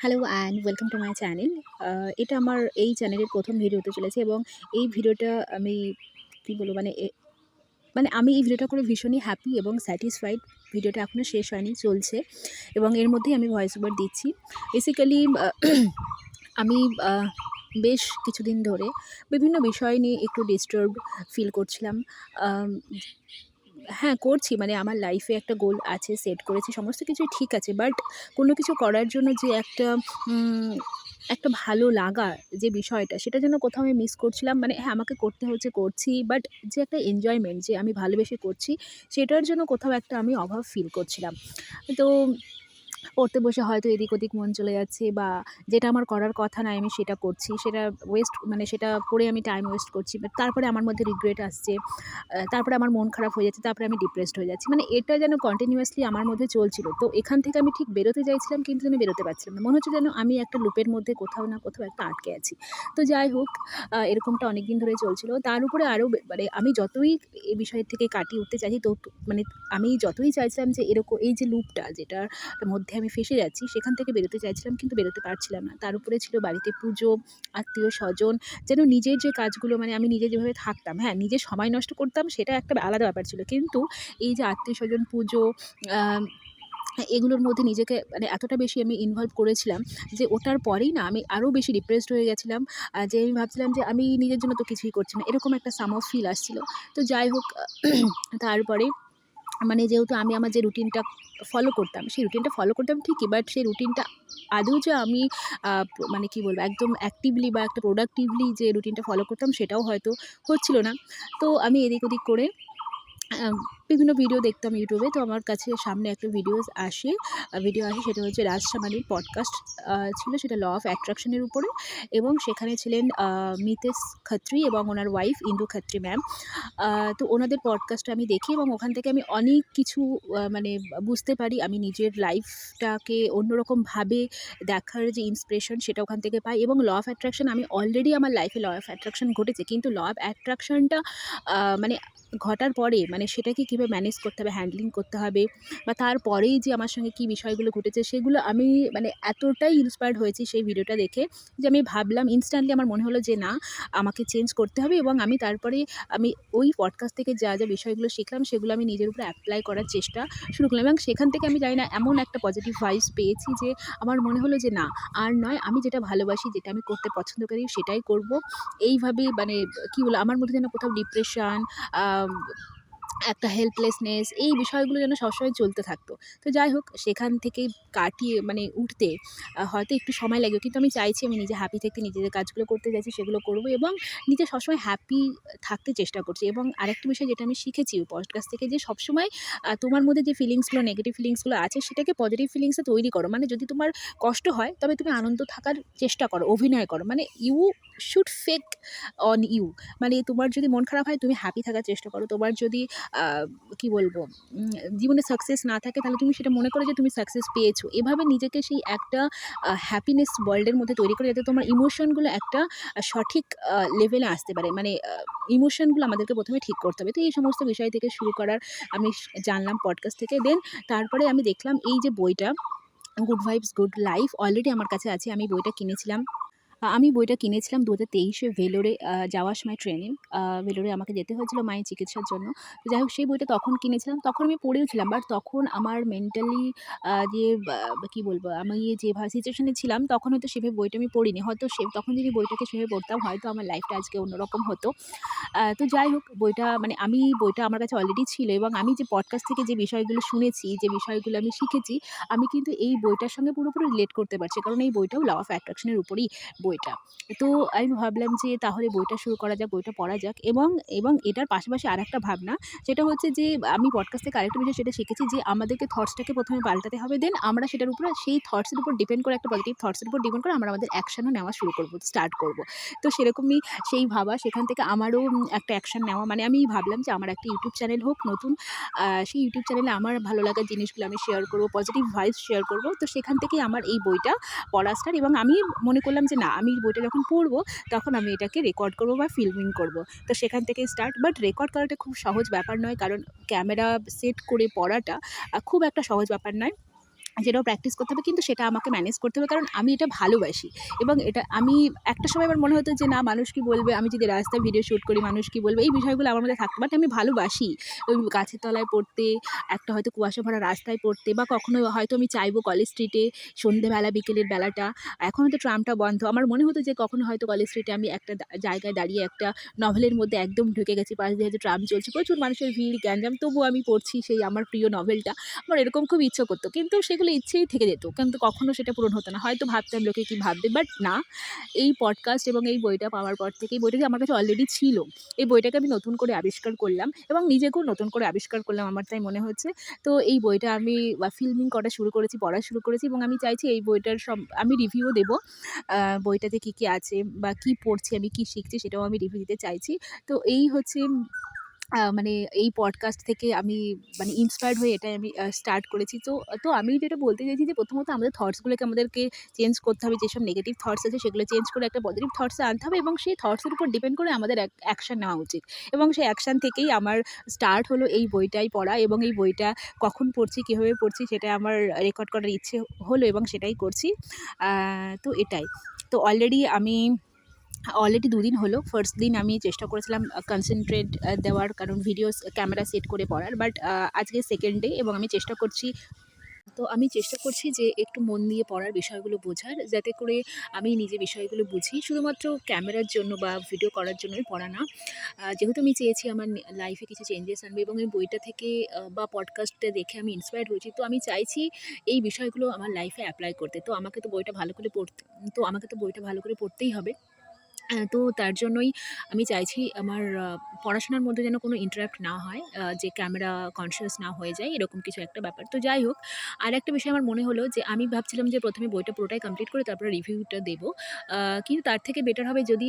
Hello and welcome to my channel. এটা আমার এই চ্যানেলের ১ম ভিডিও হতে চলেছে এবং এই ভিডিওটা আমি কী বলবো মানে আমি এই ভিডিওটা করে ভীষণই হ্যাপি এবং স্যাটিসফাইড। ভিডিওটা এখনও শেষ হয়নি, চলছে এবং এর মধ্যেই আমি ভয়েস ওভার দিচ্ছি। বেসিক্যালি আমি আ বেশ কিছুদিন ধরে বিভিন্ন বিষয় নিয়ে একটু ডিস্টার্বড ফিল করছিলাম। আম হ্যাঁ, করছি। মানে আমার লাইফে একটা গোল আছে, সেট করেছি। সমস্ত কিছুই ঠিক আছে। বাট কোনো কিছু করার জন্য যে উম একটা ভালো লাগা যে বিষয়টা, সেটা যেন কোথাও আমি মিস করছিলাম। মানে হ্যাঁ, আমাকে করতে হচ্ছে, করছি। বাট যে একটা এনজয়মেন্ট যে আমি ভালোবেসে করছি, সেটার জন্য কোথাও একটা আমি অভাব ফিল করছিলাম। তো পড়তে বসে হয়তো এদিক ওদিক মন চলে যাচ্ছে বা যেটা আমার করার কথা নয় আমি সেটা করছি। সেটা মানে সেটা করে আমি টাইম ওয়েস্ট করছি। বাট তারপরে আমার মধ্যে রিগ্রেট আসছে। তারপরে আমার মন খারাপ হয়ে যাচ্ছে। তারপরে আমি ডিপ্রেসড হয়ে যাচ্ছি। মানে এটা যেন কন্টিনিউয়াসলি আমার মধ্যে চলছিল। তো এখান থেকে আমি ঠিক বেরোতে চাইছিলাম কিন্তু আমি বেরোতে পারছিলাম না। মনে হচ্ছে যেন আমি একটা লুপের মধ্যে কোথাও না কোথাও একটা আটকে আছি। তো যাই হোক, এরকমটা অনেকদিন ধরে চলছিল। তার উপরে আরও মানে আমি যতই এই বিষয় থেকে কাটিয়ে উঠতে চাইছি মানে আমি যতই চাইছিলাম যে এই যে লুপটা যেটার মধ্যে আমি ফেঁসে যাচ্ছি, সেখান থেকে বেরোতে চাইছিলাম কিন্তু বেরোতে পারছিলাম না। তার উপরে ছিল বাড়িতে পুজো, আত্মীয়স্বজন, যেন নিজের যে কাজগুলো মানে আমি নিজে যেভাবে থাকতাম, হ্যাঁ, নিজে সময় নষ্ট করতাম সেটা একটা আলাদা ব্যাপার ছিল। কিন্তু এই যে আত্মীয়স্বজন, পুজো, আম এগুলোর মধ্যে নিজেকে মানে এতটা বেশি আমি ইনভলভ করেছিলাম যে ওটার পরেই না আমি আরও বেশি ডিপ্রেসড হয়ে গেছিলাম। যে আমি ভাবছিলাম যে আমি নিজের জন্য তো কিছুই করছি না। এরকম একটা সাম অফ ফিল আসছিল। তো যাই হোক, তারপরে মানে যেহেতু আমি আমার যে রুটিনটা ফলো করতাম, সেই রুটিনটা ফলো করতাম ঠিকই। বাট সেই রুটিনটা আদৌ যে আমি মানে কি বলবো, একদম অ্যাক্টিভলি বা একটা প্রোডাক্টিভলি যে রুটিনটা ফলো করতাম সেটাও হয়তো হচ্ছিল না। তো আমি এদিক ওদিক করে বিভিন্ন ভিডিও দেখতাম YouTube এ। তো আমার কাছে সামনে একটা ভিডিও আসে সেটা হচ্ছে রাজ সামানির পডকাস্ট ছিল, সেটা ল অফ অ্যাট্রাকশন এর উপরে এবং সেখানে ছিলেন মিতেশ খাত্রি এবং ওনার ওয়াইফ ইন্দু খাত্রি ম্যাম। আ তো ওনাদের পডকাস্টটা আমি দেখি এবং ওখান থেকে আমি অনেক কিছু মানে বুঝতে পারি। আমি নিজের লাইফটাকে অন্যরকমভাবে দেখার যে ইন্সপিরেশন সেটা ওখান থেকে পাই এবং ল অফ অ্যাট্রাকশন আমি অলরেডি আমার লাইফে ল অফ অ্যাট্রাকশন ঘটেছে। কিন্তু ল অফ অ্যাট্রাকশনটা মানে ঘটার পরে মানে সেটাকে কীভাবে ম্যানেজ করতে হবে, হ্যান্ডলিং করতে হবে বা তারপরেই যে আমার সঙ্গে কী বিষয়গুলো ঘটেছে সেগুলো আমি মানে এতটাই ইন্সপায়ার্ড হয়েছি সেই ভিডিওটা দেখে যে আমি ভাবলাম ইনস্ট্যান্টলি আমার মনে হলো যে না, আমাকে চেঞ্জ করতে হবে এবং আমি ওই পডকাস্ট থেকে যা বিষয়গুলো শিখলাম সেগুলো আমি নিজের উপরে এপ্লাই করার চেষ্টা শুরু করলাম এবং সেখান থেকে আমি জানি না এমন একটা পজিটিভ ভাইবস পেয়েছি যে আমার মনে হলো যে না, আর নয়, আমি যেটা ভালোবাসি, যেটা আমি করতে পছন্দ করি সেটাই করব। এইভাবে মানে কি বলবো, আমার মধ্যে যেন কোথাও ডিপ্রেশন, আম একটা হেল্পলেসনেস, এই বিষয়গুলো যেন সবসময় চলতে থাকতো। তো যাই হোক, সেখান থেকে কাটিয়ে মানে উঠতে হয়তো একটু সময় লাগবে। কিন্তু আমি চাইছি আমি নিজে হ্যাপি থাকতে, নিজে যে কাজগুলো করতে চাইছি সেগুলো করব এবং নিজে সবসময় হ্যাপি থাকতে চেষ্টা করছি। এবং আরেকটা বিষয় যেটা আমি শিখেছি ওই পডকাস্ট থেকে, যে সবসময় তোমার মধ্যে যে ফিলিংসগুলো, নেগেটিভ ফিলিংসগুলো আছে সেটাকে পজিটিভ ফিলিংসে তৈরি করো। মানে যদি তোমার কষ্ট হয় তবে তুমি আনন্দ থাকার চেষ্টা করো, অভিনয় করো। মানে you should fake on you. মানে তোমার যদি মন খারাপ হয় তুমি হ্যাপি থাকার চেষ্টা করো। তোমার যদি আ কি বলবো, উম জীবনে সাকসেস না থাকে তাহলে তুমি সেটা মনে করো যে তুমি সাকসেস পেয়েছো। এভাবে নিজেকে সেই একটা হ্যাপিনেস ওয়ার্ল্ড এর মধ্যে তৈরি করে যাতে তোমার ইমোশনগুলো একটা সঠিক লেভেলে আসতে পারে। মানে ইমোশনগুলো আমাদেরকে ১ম এ ঠিক করতে হবে। তো এই সমস্ত বিষয় থেকে শুরু করার আমি জানলাম পডকাস্ট থেকে। দেন তারপরে আমি দেখলাম এই যে বইটা, good vibes good life already আমার কাছে আছে। আমি বইটা কিনেছিলাম। আমি বইটা কিনেছিলাম ২০২৩ ভেলোরে যাওয়ার সময় ট্রেনে। ভেলোরে আমাকে যেতে হয়েছিল মায়ের চিকিৎসার জন্য। তো যাই হোক, সেই বইটা তখন কিনেছিলাম। তখন আমি পড়েওছিলাম। বাট তখন আমার মেন্টালি যে কি বলবো, আমি যেভাবে সিচুয়েশন এ ছিলাম তখন হয়তো সেভাবে বইটা আমি পড়িনি। হয়তো তখন যদি বইটাকে সেভাবে পড়তাম হয়তো আমার লাইফটা আজকে অন্যরকম হতো। তো যাই হোক, বইটা আমার কাছে অলরেডি ছিল এবং আমি যে পডকাস্ট থেকে যে বিষয়গুলো শুনেছি, যে বিষয়গুলো আমি শিখেছি, আমি কিন্তু এই বইটার সঙ্গে পুরোপুরি রিলেট করতে পারছি। কারণ এই বইটাও ল অফ অ্যাট্রাকশন এর উপরেই বইটা। তো আমি ভাবলাম যে তাহলে বইটা শুরু করা যাক, বইটা পড়া যাক এবং এটার পাশাপাশি আরেকটা ভাবনা, সেটা হচ্ছে যে আমি পডকাস্ট থেকে আরেকটা বিষয় সেটা শিখেছি যে আমাদেরকে থটসটাকে ১ম এ পাল্টাতে হবে। দেন আমরা সেটার উপরে সেই থটস এর উপর ডিপেন্ড করে, একটা পজিটিভ থটস এর উপর ডিপেন্ড করে আমরা আমাদের অ্যাকশনও নেওয়া শুরু করব, স্টার্ট করব। তো সেরকমই সেই ভাবা, সেখান থেকে আমারও একটা অ্যাকশন নেওয়া। মানে আমি ভাবলাম যে আমার একটা ইউটিউব চ্যানেল হোক নতুন। সেই ইউটিউব চ্যানেলে আমার ভালো লাগার জিনিসগুলো আমি শেয়ার করব, পজিটিভ ভাইবস শেয়ার করব। তো সেখান থেকেই আমার এই বইটা পড়া স্টার্ট এবং আমি মনে করলাম যে না, আমি বইটা যখন পড়ব তখন আমি এটাকে রেকর্ড করব বা ফিল্মিং করব। তো সেখান থেকেই স্টার্ট। বাট রেকর্ড করাটা খুব সহজ ব্যাপার নয়, কারণ ক্যামেরা সেট করে পড়াটা খুব একটা সহজ ব্যাপার নয়। যেটাও প্র্যাকটিস করতে হবে, কিন্তু সেটা আমাকে ম্যানেজ করতে হবে, কারণ আমি এটা ভালোবাসি। এবং এটা আমি একটা সময় আমার মনে হতো যে না, মানুষ কি বলবে, আমি যদি রাস্তায় ভিডিও শ্যুট করি মানুষ কি বলবে, এই বিষয়গুলো আমার মধ্যে থাকতো। বাট আমি ভালোবাসি ওই গাছের তলায় পড়তে, একটা হয়তো কুয়াশা ভরা রাস্তায় পড়তে, বা কখনো হয়তো আমি চাইবো কলেজ স্ট্রিটে সন্ধ্যেবেলা বিকেলের বেলাটা, এখন তো ট্রামটা বন্ধ, আমার মনে হতো যে কখনো হয়তো কলেজ স্ট্রিটে আমি একটা জায়গায় দাঁড়িয়ে একটা নভেলের মধ্যে একদম ঢুকে গেছি, পাশ দিয়ে হয়তো ট্রাম চলছে, প্রচুর মানুষের ভিড় গ্যাঞ্জাম, তবুও আমি পড়ছি সেই আমার প্রিয় নভেলটা। আমার এরকম খুব ইচ্ছে করতো, কিন্তু সেগুলো ইচ্ছেই থেকে যেত, কিন্তু কখনো সেটা পূরণ হতো না। হয়তো ভাবতাম লোকে কী ভাববে, বাট না, এই পডকাস্ট এবং এই বইটা পাওয়ার পর থেকে, এই বইটা যে আমার কাছে অলরেডি ছিল, এই বইটাকে আমি নতুন করে আবিষ্কার করলাম এবং নিজেকেও নতুন করে আবিষ্কার করলাম, আমার তাই মনে হচ্ছে। তো এই বইটা আমি ফিল্মিং করা শুরু করেছি, পড়া শুরু করেছি, এবং আমি চাইছি এই বইটার আমি রিভিউ দেবো। বইটাতে কী কী আছে বা কী পড়ছি আমি, কী শিখছি, সেটাও আমি রিভিউ দিতে চাইছি। তো এই হচ্ছে মানে এই পডকাস্ট থেকে আমি মানে ইন্সপায়ার্ড হয়ে এটাই আমি স্টার্ট করেছি। তো তো আমি যেটা বলতে চাইছি যে প্রথমত আমাদের থটসগুলোকে আমাদেরকে চেঞ্জ করতে হবে। যেসব নেগেটিভ থটস আছে সেগুলো চেঞ্জ করে একটা পজিটিভ থটসে আনতে হবে, এবং সেই থটসের উপর ডিপেন্ড করে আমাদের অ্যাকশন নেওয়া উচিত। এবং সেই অ্যাকশন থেকেই আমার স্টার্ট হলো এই বইটাই পড়া, এবং এই বইটা কখন পড়ছি, কীভাবে পড়ছি, সেটা আমার রেকর্ড করার ইচ্ছে হলো এবং সেটাই করছি। তো এটাই। তো অলরেডি ২ দিন হলো। ফার্স্ট দিন আমি চেষ্টা করেছিলাম কনসেনট্রেট দেওয়ার, কারণ ভিডিওস ক্যামেরা সেট করে পড়ার। বাট আজকে সেকেন্ড ডে, এবং আমি চেষ্টা করছি যে একটু মন দিয়ে পড়ার, বিষয়গুলো বোঝার, যাতে করে আমি নিজে বিষয়গুলো বুঝি। শুধুমাত্র ক্যামেরার জন্য বা ভিডিও করার জন্যই পড়া না। যেহেতু আমি চেয়েছি আমার লাইফে কিছু চেঞ্জেস আনবে, এবং এই বইটা থেকে বা পডকাস্টটা দেখে আমি ইন্সপায়ার্ড হয়েছি। তো আমি চাইছি এই বিষয়গুলো আমার লাইফে এপ্লাই করতে। তো আমাকে তো বইটা ভালো করে পড়তেই হবে। তো তার জন্যই আমি চাইছি আমার পড়াশোনার মধ্যে যেন কোনো ইন্টারাপ্ট না হয়, যে ক্যামেরা কনসিয়াস না হয়ে যায়, এরকম কিছু একটা ব্যাপার। তো যাই হোক, আরেকটা বিষয় আমার মনে হলো যে আমি ভাবছিলাম যে ১ম এ বইটা পুরোটাই কমপ্লিট করে তারপরে রিভিউটা দেবো। কিন্তু তার থেকে বেটার হবে যদি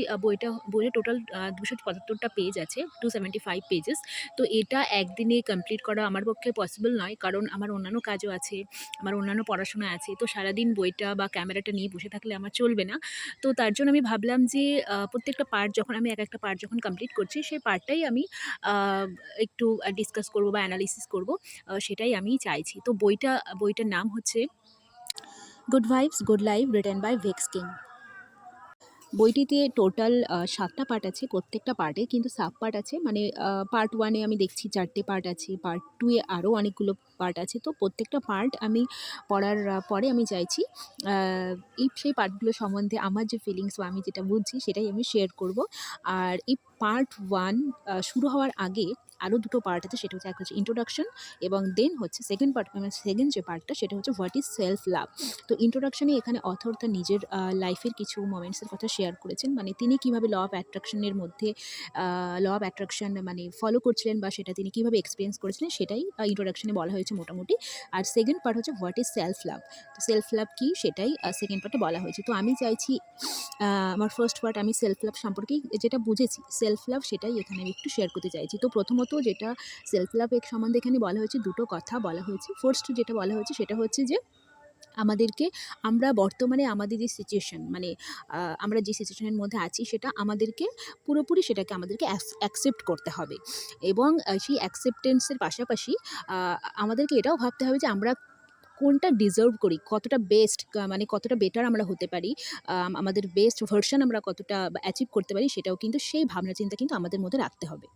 বইয়ের টোটাল ২৭৫ টা পেজ আছে, 275 পেজেস। তো এটা একদিনে কমপ্লিট করা আমার পক্ষে পসিবল নয়, কারণ আমার অন্যান্য কাজও আছে, আমার অন্যান্য পড়াশোনা আছে। তো সারাদিন বইটা বা ক্যামেরাটা নিয়ে বসে থাকলে আমার চলবে না। তো তার জন্য আমি ভাবলাম যে প্রত্যেকটা পার্ট যখন আমি এক একটা পার্ট যখন কমপ্লিট করছি, সেই পার্টটাই আমি আ একটু ডিসকাস করব বা অ্যানালিসিস করব। সেটাই আমি চাইছি। তো বইটার নাম হচ্ছে 'good vibes good life' written by Vex King. বইটিতে টোটাল ৭ টা পার্ট আছে। প্রত্যেকটা পার্টে কিন্তু সাব পার্ট আছে। মানে পার্ট 1 এ আমি দেখছি ৪ টে পার্ট আছে। পার্ট 2 এ আরও অনেকগুলো পার্ট আছে। তো প্রত্যেকটা পার্ট আমি পড়ার পরে আমি চাইছি আ সেই পার্টগুলো সম্বন্ধে আমার যে ফিলিংস বা আমি যেটা বুঝছি সেটাই আমি শেয়ার করব। আর এই পার্ট 1 শুরু হওয়ার আগে আরও ২ টো পার্ট আছে। সেটা হচ্ছে, একটা হচ্ছে ইন্ট্রোডাকশন, এবং দেন হচ্ছে সেকেন্ড যে পার্টটা সেটা হচ্ছে হোয়াট ইজ সেলফ লাভ। তো ইন্ট্রোডাকশনে এখানে অথর তার নিজের লাইফের কিছু মোমেন্টসের কথা শেয়ার করেছেন। মানে তিনি কিভাবে ল অফ অ্যাট্রাকশন মানে ফলো করছিলেন, বা সেটা তিনি কিভাবে এক্সপেরিয়েন্স করেছিলেন, সেটাই ইন্ট্রোডাকশনে বলা হয়েছে মোটামুটি। আর সেকেন্ড পার্ট হচ্ছে হোয়াট ইজ সেলফ লাভ। তো সেলফ লাভ কী, সেটাই সেকেন্ড পার্টে বলা হয়েছে। তো আমি চাইছি আমার ফার্স্ট পার্ট আমি সেলফ লাভ সম্পর্কেই যেটা বুঝেছি, সেলফ লাভ সেটাই এখানে আমি একটু শেয়ার করতে চাইছি। তো প্রথমত যেটা সেলফ লাভ সম্বন্ধে এখানে বলা হয়েছে, ২ টো কথা বলা হয়েছে। ফার্স্ট যেটা বলা হয়েছে সেটা হচ্ছে যে আমাদেরকে, আমরা বর্তমানে আমাদের যে সিচুয়েশন, মানে আমরা যে সিচুয়েশনের মধ্যে আছি, সেটা আমাদেরকে পুরোপুরি সেটাকে আমাদেরকে অ্যাকসেপ্ট করতে হবে, এবং সেই অ্যাকসেপ্টেন্সের পাশাপাশি আ আমাদেরকে এটাও ভাবতে হবে যে আমরা কোনটা ডিজার্ভ করি, কতটা বেস্ট, মানে কতটা বেটার আমরা হতে পারি, আমাদের বেস্ট ভার্সন আমরা কতটা অ্যাচিভ করতে পারি, সেটাও কিন্তু সেই ভাবনা চিন্তা কিন্তু আমাদের মধ্যে রাখতে হবে।